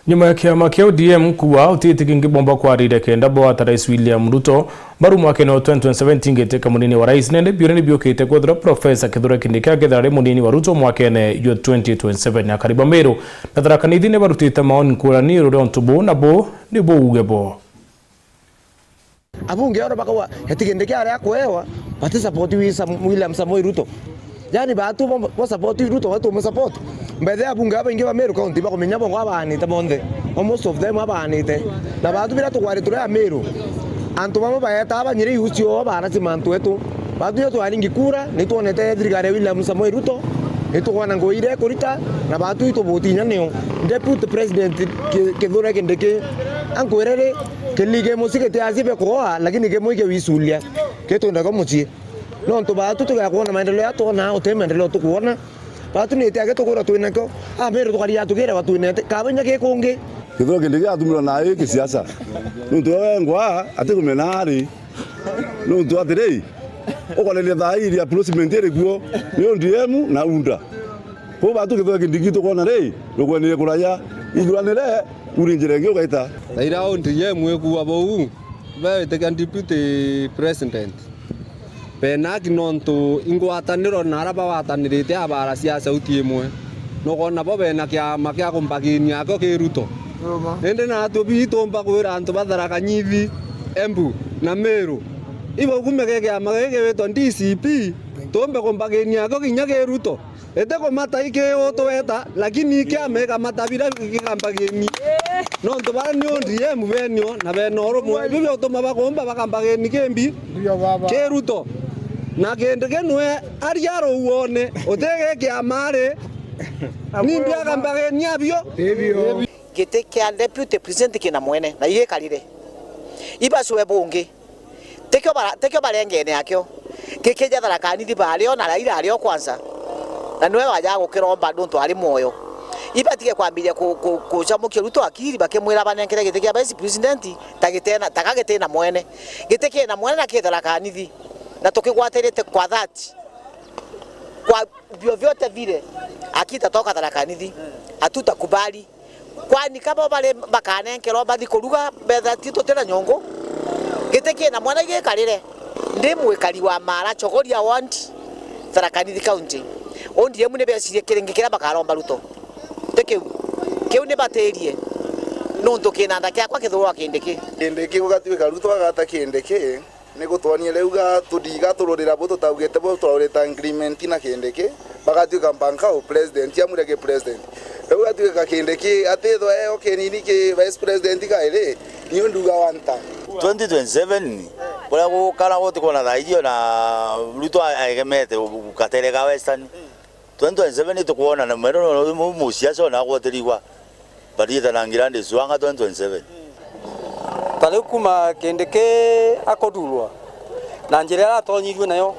Nyuma ya kiama kia ODM kuwa utitikingi bomba kwa ride kenda bo ata Rais William Ruto baru mwaka no 2017 ngete munini wa rais nende biureni biokite kwa Professor Kithure Kindiki agethare munini wa Ruto mwaka ne yo 2027 ya kariba meru na tarakanidi ne barutita maoni kurani rontubo na bo ni bo ugebo abunge ora bakawa Kindiki ari akwewa bati support William Samoei Ruto yani batu bo support Ruto watu mo support mbere abunge aba ingi ba Meru county bakomenya bongo abanite monde most of them abanite na batu bira tukwari ture ya Meru antu bamwe bayeta abanyire yusyo abana simantu etu batu yo twaringi kura nituonete thirikari William Samoei Ruto nituona ngoire kurita na batu itubuti nyaneo deputy president Kithure Kindiki ankwirere kelige musikete azibe kwa lakini gemoike wisulia ketunda komuchi no ntu batu tugakuona maendeleo ya tona utemaendeleo tukuona batu nete age tukura twinako Meru tukari yatugire watu nete kabanya ke kungi Kithure Kindiki atumira nae kisiasa ntu ngwa ate kumenari ntu atirei okolele thairi approachment ere guo ni ODM na unda ko batu Kithure Kindiki tukona rei rugwenire kuraya iguranire urinjire ngio gaita Raila ODM ekuwa bou be te deputy president penaki nontu ingwataniro naraba watanirite abara cia sauti imwe no kona bo bena kya makia kumpakinia ko kiruto ende na tubi tomba kwira antu bathara kanyithi Embu na Meru ibo kumegege amagege weto DCP tombe kumpakinia ko kinya kiruto ete ko mata ike otoweta lakini kya mega matabira kikampageni nontu bani ODM benyo na benoro mwe bibyo toma bakomba bakampageni kembi kiruto na Kindiki nwe ariaro uone otege kya mare nimbia kampageni abyo gite kya deputy president kina mwene na iye kalire ibasuwe bunge tekyo barengene akyo kekeja tharakani dibalio na Raila alio kwanza na nwe waja gukiromba nduntu ari moyo ibatige kwambiria kucamukio Ruto akiri bakemwira banenkere gite kya vice president takagitena mwene gite kina mwene na kitharakani na tukigwatirite kwa dhati kwa vyovyote vile akitatoka tharakani hatutakubali kwani kama bale bakanenkero bathi kuruga betha tito tena nyongo giteke na mwana gikarire ndi mwikari wa Mara chogoria want tharakani county ondi yemu ne besirie kirengekera bakaromba Ruto tekeu keu ne baterie no ntokina ndakya kwa Kithure Kindiki gugatuika Ruto agata Kindiki nigutwonie leuga tudiga tururira bo tutaugete bo tururita agreement na Kindiki bagatuika mbanka o president ya murege president leuga tuika Kindiki atetho okenini ke vice president kaire ni nduga wanta 2027 bora gukara gote kona thaidio na Ruto aigemete ukaterega western 2027 tukuona na mero musiaso na gwoteriwa barita na ngirande zwanga 2027 tale kuma Kindiki akodulwa na njira atonyirwe nayo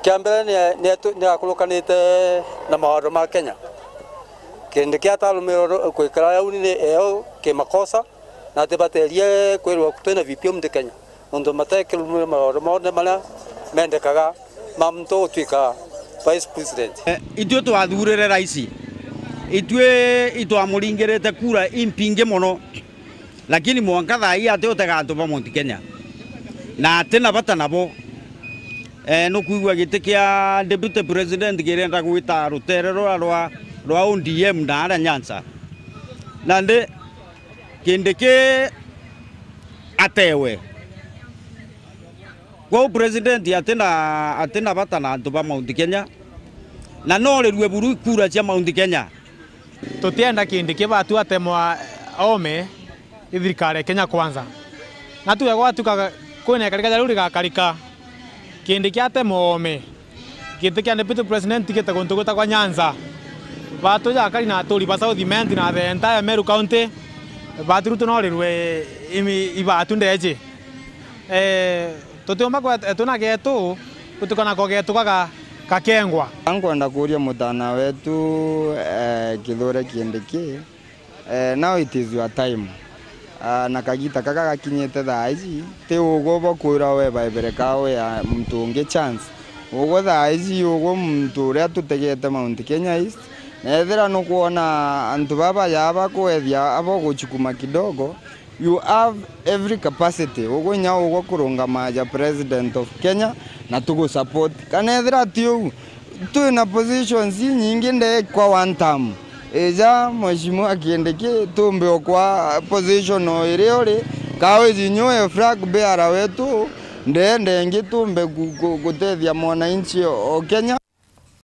kiambere ne akulukanite na mawaru ma Kenya Kindiki atalumiro kwikara yauni eo ke makosa na tebaterie kwirwa kutena VPM de Kenya ndo matekelo mawaru ma mala mendekaga mamto twika vice president itwe twathurire raisi itwe itwamuringirite kura impinge mono lakini mwanka thai ate utegantu ba Mount Kenya na atena bata nabo no kuigwa gite kia deputy president girenda gwita ruterero rwa ODM na ara Nyanza nande Kindiki atewe kwa president atena bata na antu ba Mount Kenya na no rirwe buru kura cia Mount Kenya tutienda Kindiki batu atemwa ome thirikari Kenya kwanza na tuwe gwatuka kwene karika ruri gakarika Kindiki atemome gite kya deputy president gite gontuguta kwa Nyanza batu ya kari na turi ba South Mend na the entire Meru county batu Ruto no rirwe ibatu ndeje tutiomba kwa tuna getu kutukana kwa getu kakengwa ankwenda kuria mutana wetu Kithure Kindiki now it is your time na kagita kaka gakinyete thaici te ugo bokwira we baibere kawe ya mtu unge chance ugo thaici ugo mtu uria tutegete Mount Kenya East nethira no kuona antu baba yaba kwethia abo guchukuma kidogo. You have every capacity ugonya ugo kurungama ja president of Kenya na tugo support kanethira tiu tu na positions nyingi nde kwa one term eja mheshimiwa Kindiki tumbe kwa position ore kawe zinyoe flag bearer wetu ndende ngitumbe gutethia mwananchi o Kenya.